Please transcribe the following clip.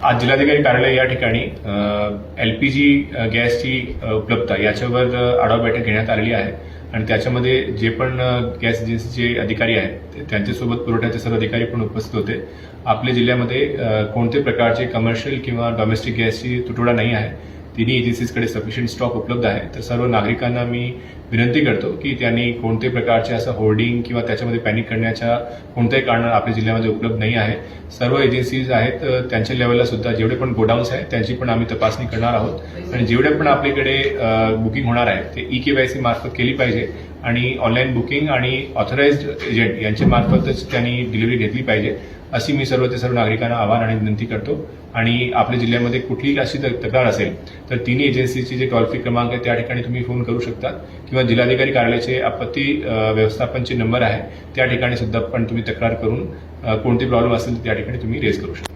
आज जिल्हाधिकारी कार्यालय या ठिकाणी LPG गॅसची उपलब्धता याच्यावर आढावा बैठक घेण्यात आलेली आहे आणि त्याच्यामध्ये जे पण गॅस एजन्सीचे अधिकारी आहेत त्यांच्यासोबत पुरवठ्याचे सर्व अधिकारी पण उपस्थित होते. आपल्या जिल्ह्यामध्ये कोणत्याही प्रकारचे कमर्शियल किंवा डोमेस्टिक गॅसची तुटवडा नाही आहे. तिन्ही एजन्सीजकडे सफिशियंट स्टॉक उपलब्ध आहे. तर सर्व नागरिकांना मी विनंती करतो की त्यांनी कोणत्याही प्रकारचे असं होर्डिंग किंवा त्याच्यामध्ये पॅनिक करण्याच्या कोणत्याही कारण आपल्या जिल्ह्यामध्ये उपलब्ध नाही आहे. सर्व एजन्सीज आहेत त्यांच्या लेवलला सुद्धा जेवढे पण गोडाऊन्स आहेत त्यांची पण आम्ही तपासणी करणार आहोत आणि जेवढे पण आपल्याकडे बुकिंग होणार आहे ते eKYC मार्फत केली पाहिजे आणि ऑनलाईन बुकिंग आणि ऑथराइज्ड एजंट यांच्या मार्फतच त्यांनी डिलिव्हरी घेतली पाहिजे अशी मी सर्व नागरिकांना आवाहन आणि विनंती करतो. आणि आपल्या जिल्ह्यामध्ये कुठलीही अशी तक्रार असेल तर तिन्ही एजन्सीचे जे टोल फ्री क्रमांक आहे त्या ठिकाणी तुम्ही फोन करू शकता किंवा जिल्हाधिकारी कार्यालयाचे आपत्ती व्यवस्थापनचे नंबर आहे त्या ठिकाणी सुद्धा पण तुम्ही तक्रार करून कोणते प्रॉब्लेम असेल त्या ठिकाणी तुम्ही रेज करू शकता.